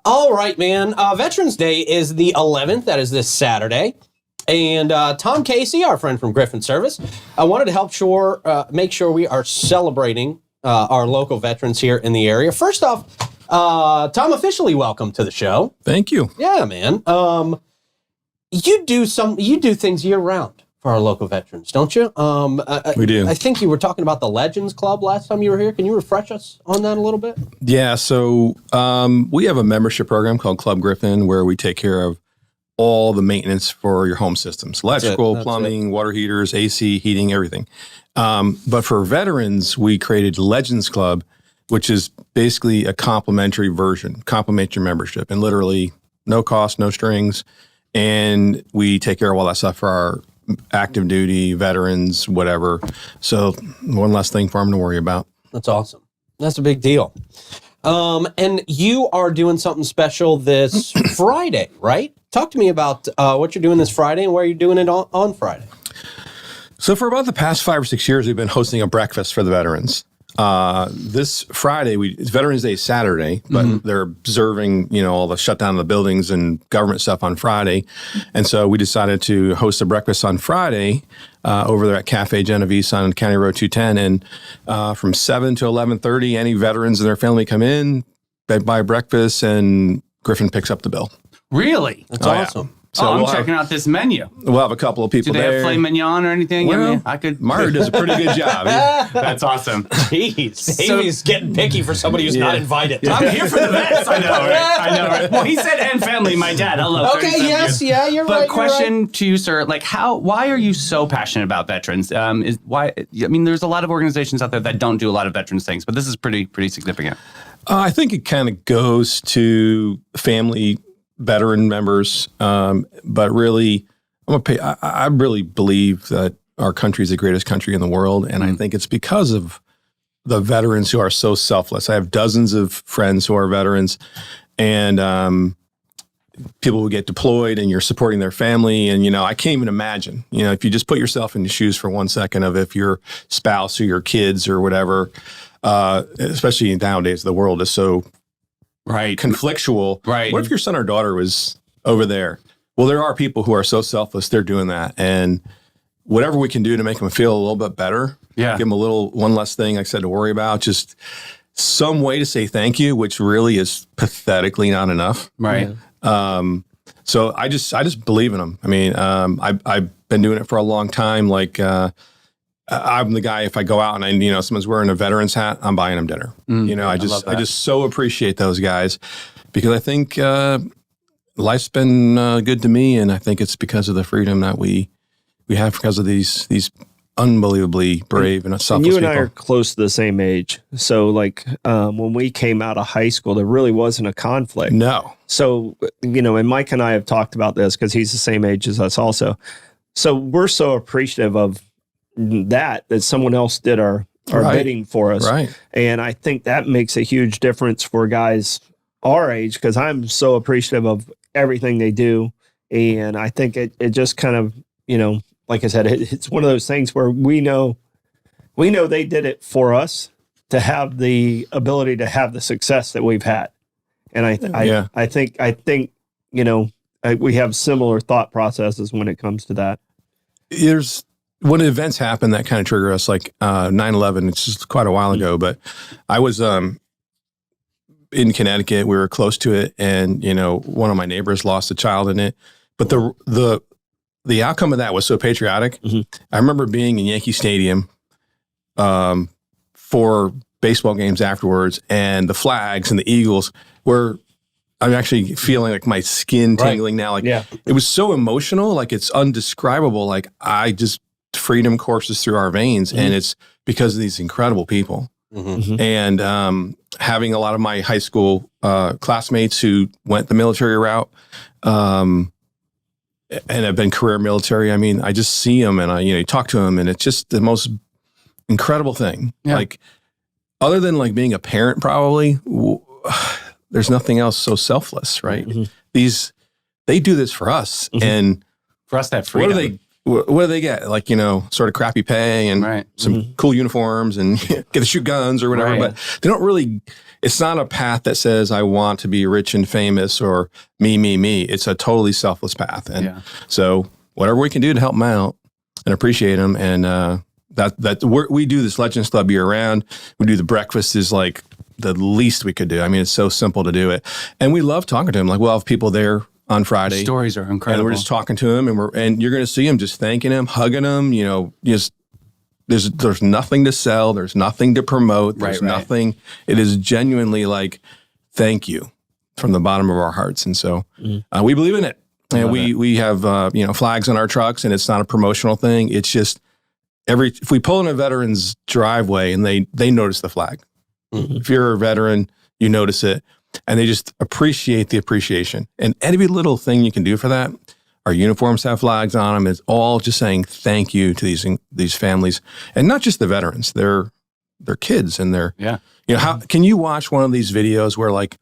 All right, man. Veterans Day is the 11th. That is this Saturday. And Tom Casey, our friend from Griffin Service, wanted to make sure we are celebrating our local veterans here in the area. First off, Tom, officially welcome to the show. Thank you. Yeah, man. You do things year round for our local veterans, don't you? We do. I think you were talking about the Legends Club last time you were here. Can you refresh us on that a little bit? Yeah, so we have a membership program called Club Griffin where we take care of all the maintenance for your home systems, electrical, plumbing, water heaters, AC, heating, everything. But for veterans, we created Legends Club, which is basically a complimentary membership, and literally no cost, no strings. And we take care of all that stuff for our active duty, veterans, whatever. So one less thing for them to worry about. That's awesome. That's a big deal. And you are doing something special this Friday, right? Talk to me about what you're doing this Friday and where you're doing it on Friday. So for about the past 5 or 6 years, we've been hosting a breakfast for the veterans. This Friday, it's Veterans Day Saturday, but they're observing, all the shutdown of the buildings and government stuff on Friday. And so we decided to host a breakfast on Friday over there at Cafe Genovese on County Road 210. And from 7 to 11:30, any veterans and their family come in, they buy breakfast, and Griffin picks up the bill. Really? That's awesome. Yeah. So I'm checking out this menu. We'll have a couple of people there. Do they there. have filet mignon or anything? Well, I could. Mario does a pretty good job. That's awesome. Jeez, Davey's getting picky for somebody who's not invited. Yeah. I'm here for the vets. I know, right? Well, he said and family. My dad. Hello. Okay. Yes. Years. Yeah. You're right. But question to you, sir. Why are you so passionate about veterans? There's a lot of organizations out there that don't do a lot of veterans things, but this is pretty significant. I think it kind of goes to family veteran members, but really, I really believe that our country is the greatest country in the world, and I think it's because of the veterans who are so selfless. I have dozens of friends who are veterans, and people who get deployed, and you're supporting their family, and I can't even imagine. If you just put yourself in the shoes for 1 second of if your spouse or your kids or whatever, especially nowadays, the world is so conflictual. Right. What if your son or daughter was over there? Well, there are people who are so selfless, they're doing that. And whatever we can do to make them feel a little bit better, give them one less thing, like I said, to worry about, just some way to say thank you, which really is pathetically not enough. Right. So I just believe in them. I've been doing it for a long time. I'm the guy, if I go out and someone's wearing a veteran's hat, I'm buying them dinner. I just so appreciate those guys, because I think life's been good to me, and I think it's because of the freedom that we have because of these unbelievably brave and selfless people. You and I are close to the same age. So when we came out of high school, there really wasn't a conflict. No. So, and Mike and I have talked about this because he's the same age as us also. So we're so appreciative of that someone else did our bidding for us. Right. And I think that makes a huge difference for guys our age, because I'm so appreciative of everything they do. And I think it just kind of, like I said, it's one of those things where we know they did it for us to have the ability to have the success that we've had. And I think we have similar thought processes when it comes to that. When events happen that kind of trigger us, like 9/11, it's just quite a while ago, but I was in Connecticut. We were close to it, and one of my neighbors lost a child in it. But the outcome of that was so patriotic. I remember being in Yankee Stadium for baseball games afterwards, and the flags and the Eagles were. I'm actually feeling like my skin tingling now. It was so emotional, it's undescribable. Freedom courses through our veins, and it's because of these incredible people. And having a lot of my high school classmates who went the military route and have been career military. I just see them, and you talk to them, and it's just the most incredible thing. Other than being a parent, probably there's nothing else so selfless, right? They do this for us, and for us to have freedom. what do they get? Like, sort of crappy pay and some cool uniforms and get to shoot guns or whatever. But they don't really, it's not a path that says, I want to be rich and famous or me. It's a totally selfless path. And so whatever we can do to help them out and appreciate them. And we do this Legends Club year round. We do the breakfast is like the least we could do. I mean, it's so simple to do it. And we love talking to them. Like, we'll have people there on Friday. Stories are incredible. And we're just talking to them, and you're going to see them just thanking them, hugging them. Just there's nothing to sell. There's nothing to promote. There's nothing. It is genuinely like, thank you from the bottom of our hearts. And so we believe in it. And we have flags on our trucks, and it's not a promotional thing. It's just if we pull in a veteran's driveway and they notice the flag. If you're a veteran, you notice it. And they just appreciate the appreciation. And every little thing you can do for that, our uniforms have flags on them. It's all just saying thank you to these families. And not just the veterans, their kids and how can you watch one of these videos where like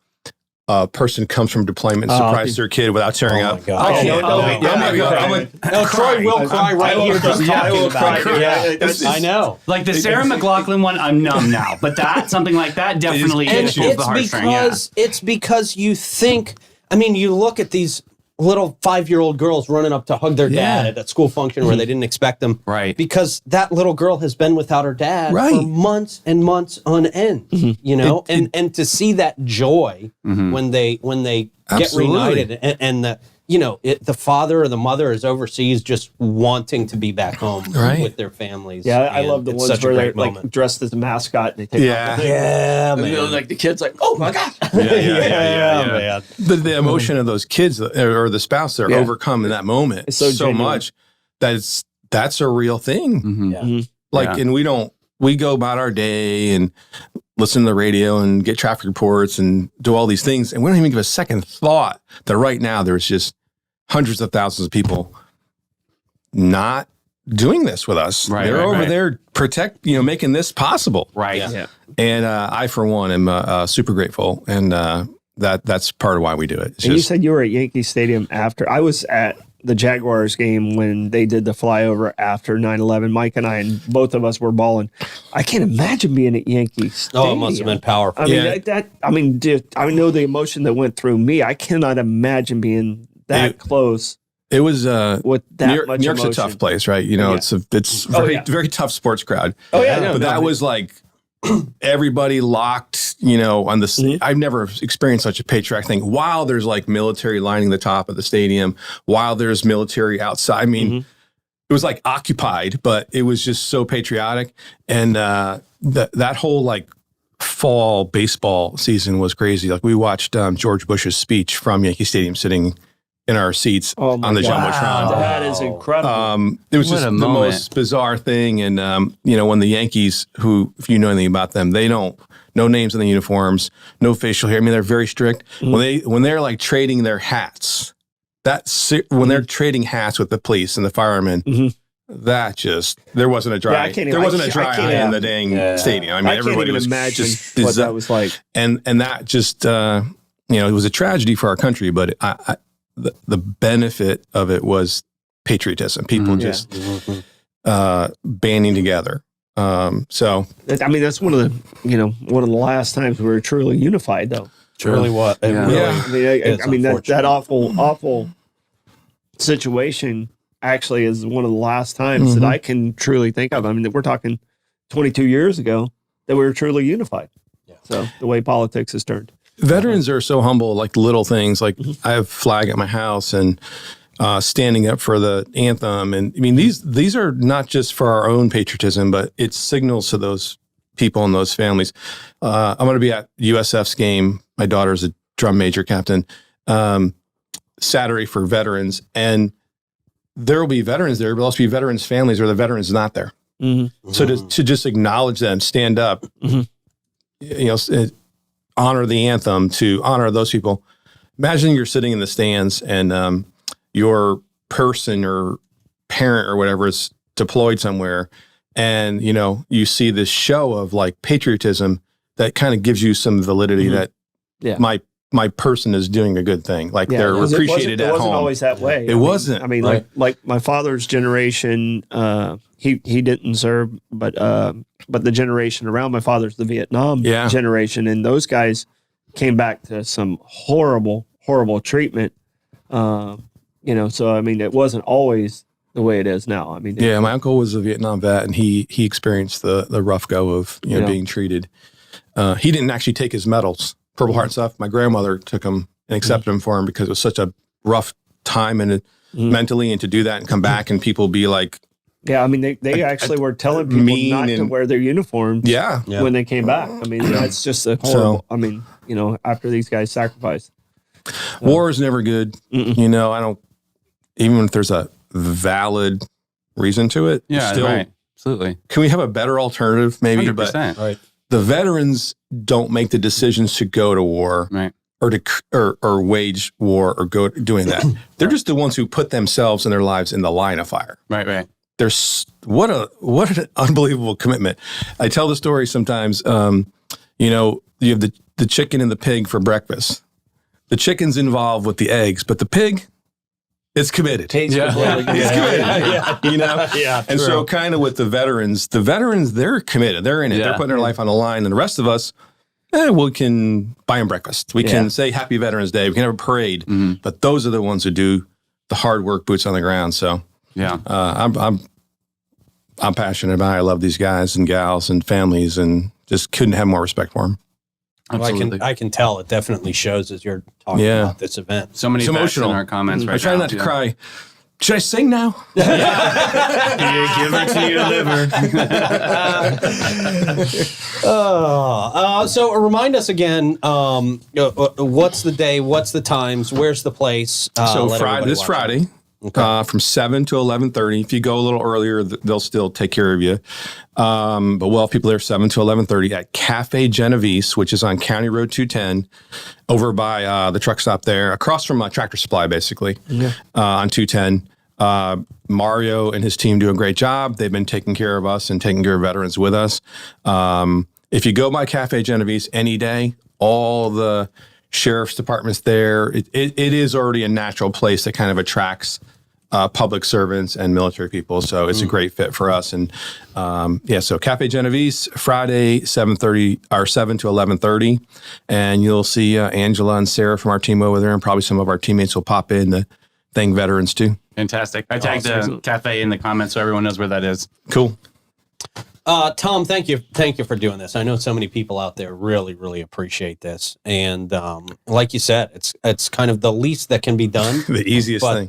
a person comes from deployment and surprises their kid without tearing up? Oh my God. No, Troy will cry right here just talking about it. I know. Like the Sarah McLachlan one, I'm numb now. But something like that definitely hits the heartstring. It's because you think, I mean, you look at these little 5-year-old girls running up to hug their dad at a school function where they didn't expect them. Right. Because that little girl has been without her dad for months and months on end, and to see that joy when they get reunited and the father or the mother is overseas just wanting to be back home with their families. Yeah, I love the ones where they're like dressed as a mascot and they take off the man. Like the kid's like, oh my God. Man. The emotion of those kids or the spouse they're overcome in that moment it's so much that's a real thing. And we go about our day and listen to the radio and get traffic reports and do all these things. And we don't even give a second thought that right now there's just hundreds of thousands of people not doing this with us. They're over there making this possible. And I, for one, am super grateful. And that's part of why we do it. You said you were at Yankee Stadium after. I was at the Jaguars game when they did the flyover after 9/11. Mike and I, and both of us were balling. I can't imagine being at Yankee Stadium. Oh, it must have been powerful. I mean, I know the emotion that went through me. I cannot imagine being that close. It was with that much New York's emotion. a tough place, right? It's very tough sports crowd. That was like everybody locked, on the. I've never experienced such a patriotic thing. While there's like military lining the top of the stadium, while there's military outside. I mean, it was like occupied, but it was just so patriotic. And that whole like fall baseball season was crazy. Like we watched George Bush's speech from Yankee Stadium sitting in our seats on the Jumbotron. That is incredible. It was just the most bizarre thing. And, when the Yankees, who, if you know anything about them, they don't, no names on the uniforms, no facial hair. I mean, they're very strict. When they're like trading their hats, when they're trading hats with the police and the firemen, there wasn't a dry eye in the dang stadium. I mean, everybody was imagine just what that was like. And that just, it was a tragedy for our country, but the benefit of it was patriotism. People just banding together. So I mean, that's one of the last times we were truly unified, though. Really what? I mean, that awful situation actually is one of the last times that I can truly think of. I mean, we're talking 22 years ago that we were truly unified. Yeah. So the way politics has turned. Veterans are so humble, like little things. Like I have a flag at my house and standing up for the anthem. And I mean, these are not just for our own patriotism, but it signals to those people and those families. I'm going to be at USF's game. My daughter's a drum major captain, Saturday for veterans. And there will be veterans there, but there'll also be veterans' families or the veterans not there. So to just acknowledge them, stand up, honor the anthem, to honor those people. Imagine you're sitting in the stands and your person or parent or whatever is deployed somewhere, and you see this show of like patriotism that kind of gives you some validity that my my person is doing a good thing. Like they're appreciated at home. It wasn't always that way. It wasn't. I mean, like my father's generation, he didn't serve, but the generation around my father's the Vietnam generation, and those guys came back to some horrible treatment. You know, so I mean, it wasn't always the way it is now. I mean, my uncle was a Vietnam vet, and he experienced the rough go of being treated. He didn't actually take his medals, Purple Heart stuff. My grandmother took him and accepted him for him because it was such a rough time and mentally, and to do that and come back and people be like, I mean, they actually were telling people not to wear their uniforms when they came back. I mean, that's just a horrible, I mean, you know, after these guys sacrificed. War is never good. You know, I don't, even if there's a valid reason to it. Still, right. Absolutely. Can we have a better alternative maybe? 100%. But the veterans don't make the decisions to go to war or to or wage war or go doing that. They're just the ones who put themselves and their lives in the line of fire. Right. There's what an unbelievable commitment. I tell the story sometimes. You know, you have the chicken and the pig for breakfast. The chicken's involved with the eggs, but the pig is committed. It's committed. You know? And so kind of with the veterans, they're committed. They're in it. They're putting their life on the line. And the rest of us, we can buy them breakfast. We can say Happy Veterans Day. We can have a parade. But those are the ones who do the hard work, boots on the ground. So I'm passionate about it. I love these guys and gals and families, and just couldn't have more respect for them. Well, I can tell it definitely shows as you're talking about this event. So many emotional in our comments right now. I try not to cry. Should I sing now? Give it to your liver. So remind us again, what's the day, what's the times, where's the place? So Friday, from 7 to 11:30. If you go a little earlier, they'll still take care of you. But we'll have people there 7 to 11:30 at Cafe Genovese, which is on County Road 210, over by the truck stop there, across from Tractor Supply, basically, on 210. Mario and his team do a great job. They've been taking care of us and taking care of veterans with us. If you go by Cafe Genovese any day, all the sheriff's departments there, it is already a natural place that kind of attracts public servants and military people. So it's a great fit for us. And so Cafe Genovese, Friday, 7:30 or 7 to 11:30. And you'll see Angela and Sarah from our team over there, and probably some of our teammates will pop in to thank veterans too. Fantastic. I tagged the cafe in the comments so everyone knows where that is. Cool. Tom, thank you for doing this. I know so many people out there really, really appreciate this, and like you said, it's kind of the least that can be done, the easiest thing,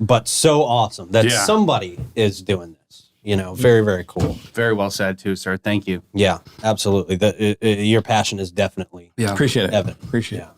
but so awesome that somebody is doing this. You know, very, very cool. Very well said too, sir. Thank you. Yeah, absolutely. Your passion is definitely appreciate it. evident. Appreciate it.